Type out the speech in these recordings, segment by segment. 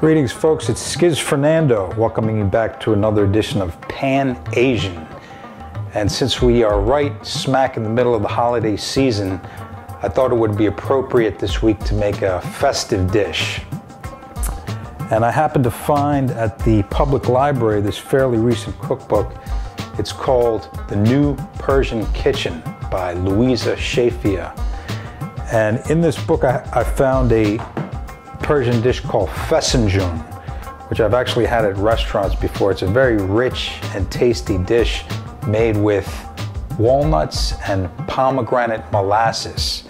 Greetings folks, it's Skiz Fernando welcoming you back to another edition of Pan Asian. And since we are right smack in the middle of the holiday season, I thought it would be appropriate this week to make a festive dish. And I happened to find at the public library this fairly recent cookbook. It's called The New Persian Kitchen by Louisa Shafia. And in this book I found a Persian dish called Fesenjan, which I've actually had at restaurants before. It's a very rich and tasty dish made with walnuts and pomegranate molasses.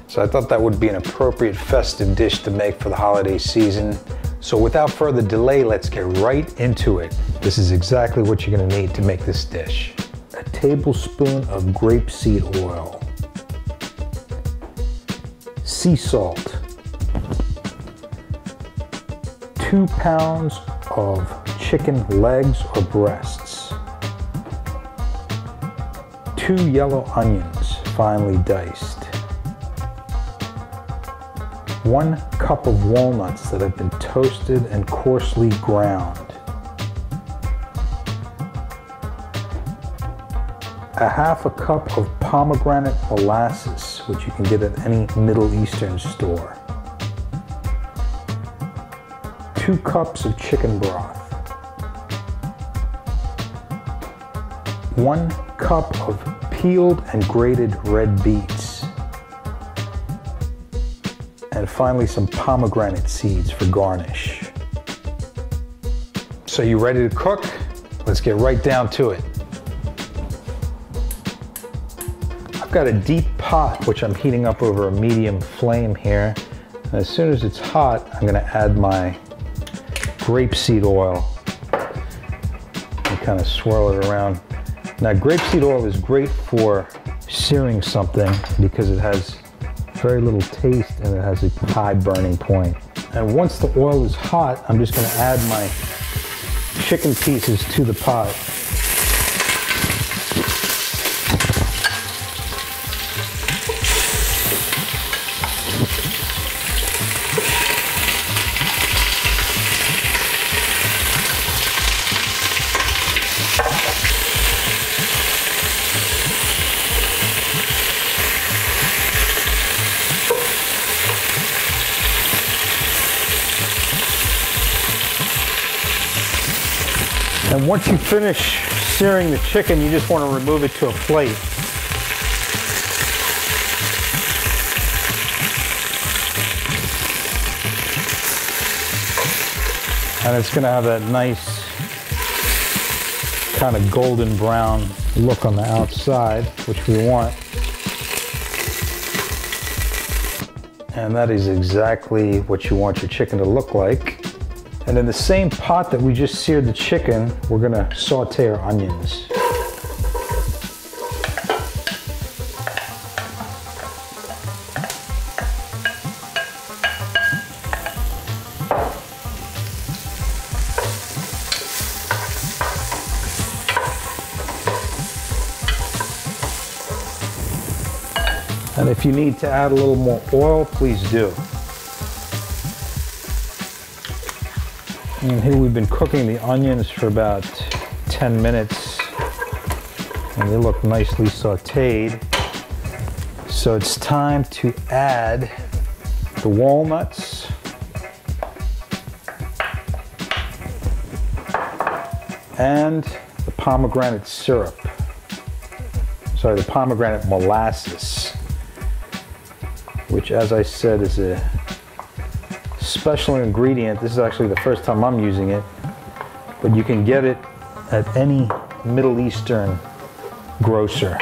So I thought that would be an appropriate festive dish to make for the holiday season. So without further delay, let's get right into it. This is exactly what you're going to need to make this dish. A tablespoon of grapeseed oil, sea salt, 2 pounds of chicken legs or breasts, 2 yellow onions finely diced, 1 cup of walnuts that have been toasted and coarsely ground, a half a cup of pomegranate molasses, which you can get at any Middle Eastern store, 2 cups of chicken broth, 1 cup of peeled and grated red beets, and finally some pomegranate seeds for garnish. So you ready to cook? Let's get right down to it. I've got a deep pot which I'm heating up over a medium flame here. And as soon as it's hot, I'm going to add my grapeseed oil and kind of swirl it around. Now grapeseed oil is great for searing something because it has very little taste and it has a high burning point. And once the oil is hot, I'm just going to add my chicken pieces to the pot. And once you finish searing the chicken, you just want to remove it to a plate. And it's going to have that nice kind of golden brown look on the outside, which we want. And that is exactly what you want your chicken to look like. And in the same pot that we just seared the chicken, we're going to saute our onions. And if you need to add a little more oil, please do. And here we've been cooking the onions for about 10 minutes and they look nicely sauteed. So it's time to add the walnuts, and the pomegranate syrup. Sorry, the pomegranate molasses, which, as I said, is a special ingredient. This is actually the first time I'm using it, but you can get it at any Middle Eastern grocer.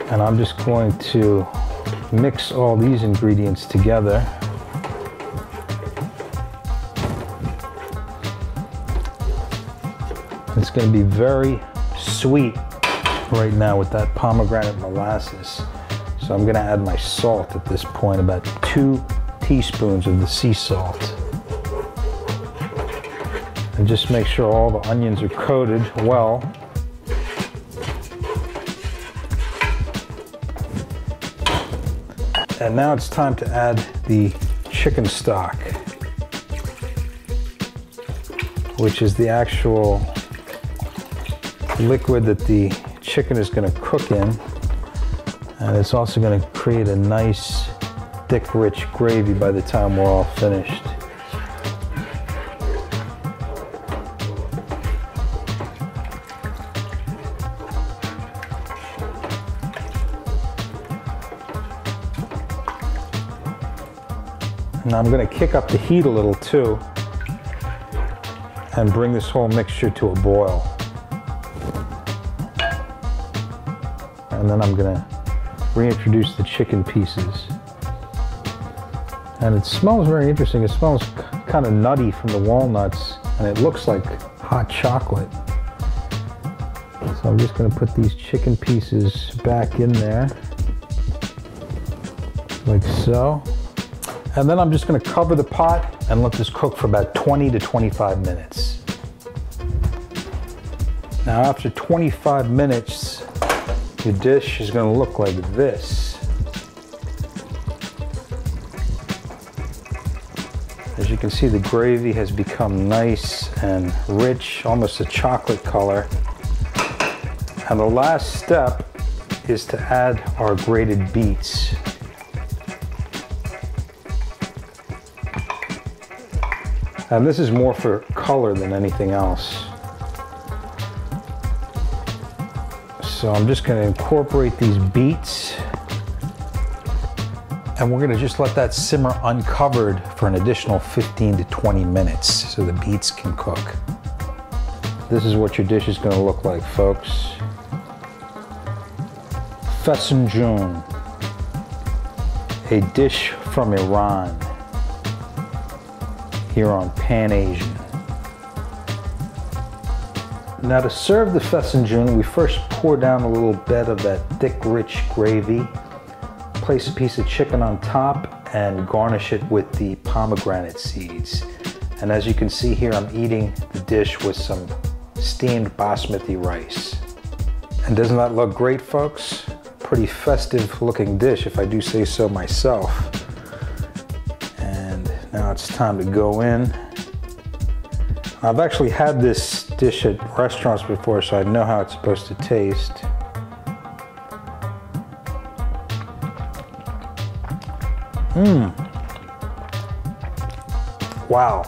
And I'm just going to mix all these ingredients together. It's going to be very sweet right now with that pomegranate molasses. So I'm going to add my salt at this point, about 2 teaspoons of the sea salt. And just make sure all the onions are coated well. And now it's time to add the chicken stock, which is the actual liquid that the chicken is going to cook in. And it's also going to create a nice, thick, rich gravy by the time we're all finished. Now I'm going to kick up the heat a little too and bring this whole mixture to a boil. And then I'm going to reintroduce the chicken pieces. And it smells very interesting. It smells kind of nutty from the walnuts, and it looks like hot chocolate. So I'm just going to put these chicken pieces back in there, like so. And then I'm just going to cover the pot and let this cook for about 20 to 25 minutes. Now after 25 minutes, the dish is going to look like this. As you can see, the gravy has become nice and rich, almost a chocolate color. And the last step is to add our grated beets. And this is more for color than anything else. So I'm just going to incorporate these beets, and we're going to just let that simmer uncovered for an additional 15 to 20 minutes so the beets can cook. This is what your dish is going to look like, folks. Fesenjan, a dish from Iran, here on Pan Asian. Now to serve the Fesenjan, we first pour down a little bed of that thick, rich gravy, place a piece of chicken on top, and garnish it with the pomegranate seeds. And as you can see here, I'm eating the dish with some steamed basmati rice. And doesn't that look great, folks? Pretty festive looking dish, if I do say so myself. And now it's time to go in. I've actually had this dish at restaurants before, so I know how it's supposed to taste. Wow.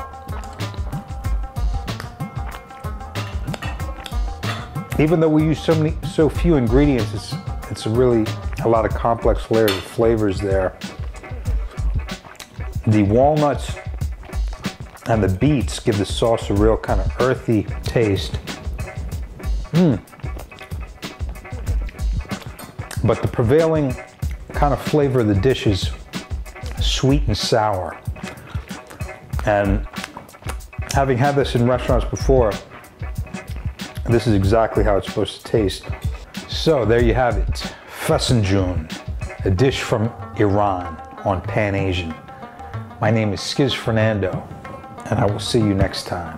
Even though we use so few ingredients, it's really a lot of complex layers of flavors there. The walnuts and the beets give the sauce a real kind of earthy taste. But the prevailing kind of flavor of the dish is sweet and sour. And having had this in restaurants before, this is exactly how it's supposed to taste. So there you have it, Fesenjan, a dish from Iran on Pan Asian. My name is Skiz Fernando, and I will see you next time.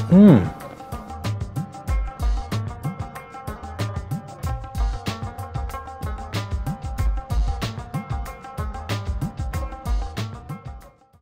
Mmm.